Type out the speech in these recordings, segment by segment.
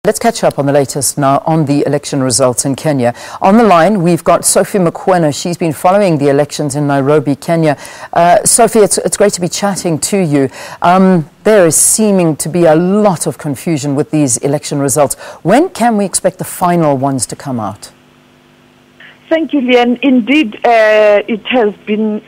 Let's catch up on the latest now on the election results in Kenya. On the line, we've got Sophie Mokoena. She's been following the elections in Nairobi, Kenya. Sophie, it's great to be chatting to you. There is seeming to be a lot of confusion with these election results. When can we expect the final ones to come out? Thank you, Leanne. Indeed, it has been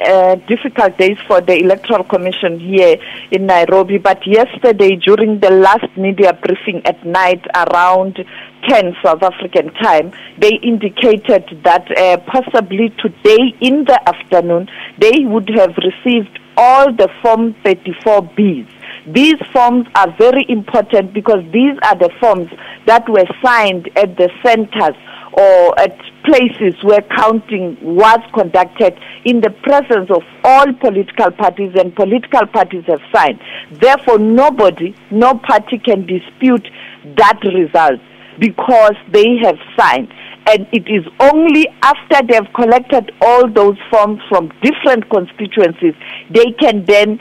difficult days for the Electoral Commission here in Nairobi. But yesterday, during the last media briefing at night around 10 South African time, they indicated that possibly today in the afternoon, they would have received all the Form 34Bs. These forms are very important because these are the forms that were signed at the centers or at places where counting was conducted in the presence of all political parties, and political parties have signed. Therefore, no party can dispute that result because they have signed. And it is only after they have collected all those forms from different constituencies, they can then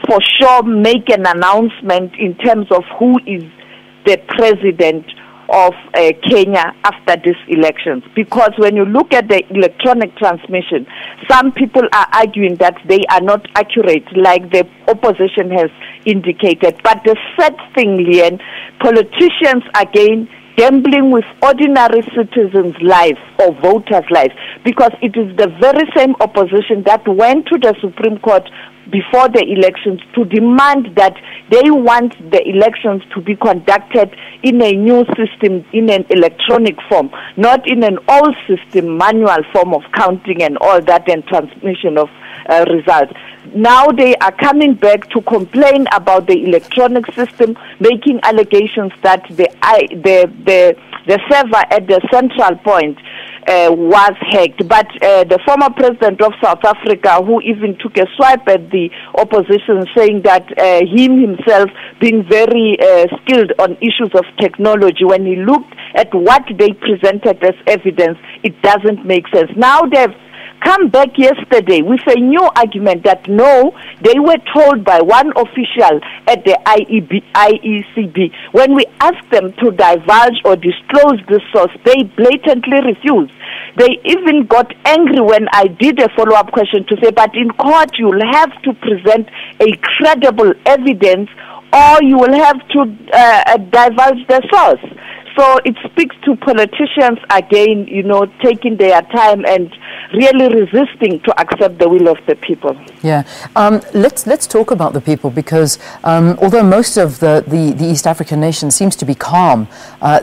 for sure make an announcement in terms of who is the president of Kenya after these elections. Because when you look at the electronic transmission, some people are arguing that they are not accurate, like the opposition has indicated. But the sad thing, Leanne, politicians again gambling with ordinary citizens' lives or voters' lives, because it is the very same opposition that went to the Supreme Court before the elections to demand that they want the elections to be conducted in a new system, in an electronic form, not in an old system, manual form of counting and all that and transmission of results. Now they are coming back to complain about the electronic system, making allegations that the server at the central point was hacked. But the former president of South Africa, who even took a swipe at the opposition, saying that him himself being very skilled on issues of technology, when he looked at what they presented as evidence, it doesn't make sense. Now they've come back yesterday with a new argument that no, they were told by one official at the IECB. When we asked them to divulge or disclose the source, they blatantly refused. They even got angry when I did a follow-up question to say, but in court you'll have to present a credible evidence or you will have to divulge the source. So it speaks to politicians again, taking their time and really resisting to accept the will of the people. Yeah, let's talk about the people, because although most of the East African nations seems to be calm,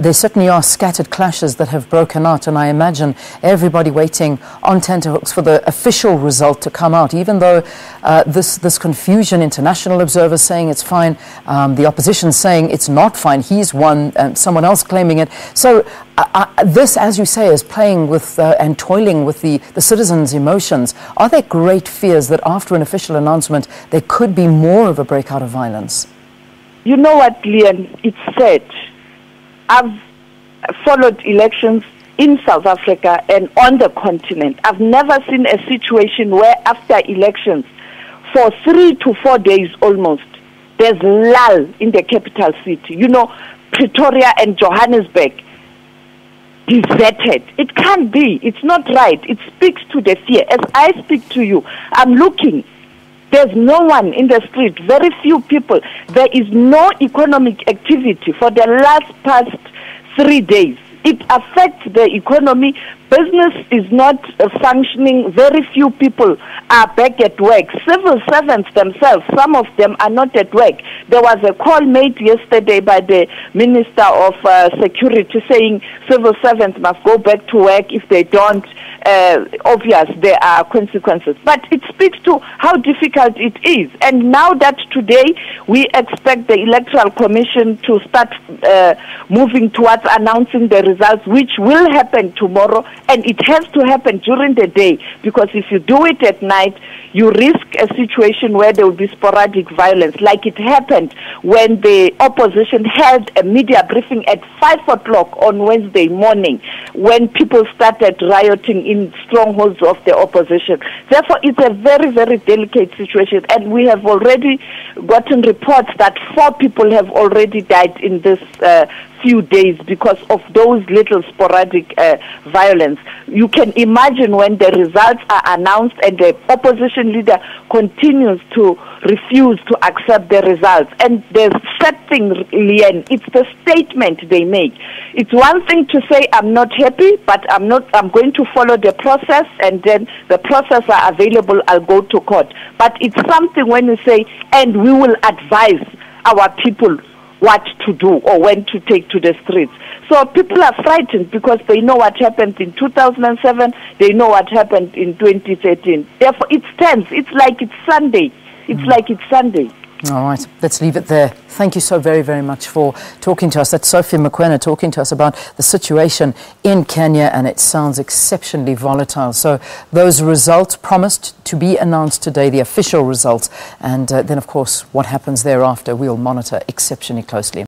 there certainly are scattered clashes that have broken out, and I imagine everybody waiting on tenterhooks for the official result to come out, even though this confusion, international observers saying it's fine, the opposition saying it's not fine, he's won, someone else claiming it. So this, as you say, is playing with and toiling with the citizens' emotions. Are there great fears that after an official announcement there could be more of a breakout of violence? You know what, Leanne, it's sad. I've followed elections in South Africa and on the continent. I've never seen a situation where after elections, for 3 to 4 days almost, there's lull in the capital city. Pretoria and Johannesburg deserted. It can't be. It's not right. It speaks to the fear. As I speak to you, I'm looking. There's no one in the street, very few people. There is no economic activity for the past 3 days. It affects the economy. Business is not functioning. Very few people are back at work. Civil servants themselves, some of them are not at work. There was a call made yesterday by the Minister of Security saying civil servants must go back to work. If they don't, obvious there are consequences. But it speaks to how difficult it is. And now that today we expect the Electoral Commission to start moving towards announcing the results, which will happen tomorrow. And it has to happen during the day, because if you do it at night, you risk a situation where there will be sporadic violence, like it happened when the opposition held a media briefing at 5 o'clock on Wednesday morning, when people started rioting in strongholds of the opposition. Therefore, it's a very, very delicate situation, and we have already gotten reports that 4 people have already died in this few days because of those little sporadic violence. You can imagine when the results are announced and the opposition leader continues to refuse to accept the results. And the sad thing, Leanne, it's the statement they make. It's one thing to say, I'm not happy, but I'm going to follow the process, and then the process are available, I'll go to court. But it's something when you say, and we will advise our people what to do or when to take to the streets. So people are frightened because they know what happened in 2007, they know what happened in 2013. Therefore, it's tense. It's like it's Sunday. It's like it's Sunday. All right, let's leave it there. Thank you so very, very much for talking to us. That's Sophie Mokoena talking to us about the situation in Kenya, and it sounds exceptionally volatile. So those results promised to be announced today, the official results, and then, of course, what happens thereafter, we'll monitor exceptionally closely.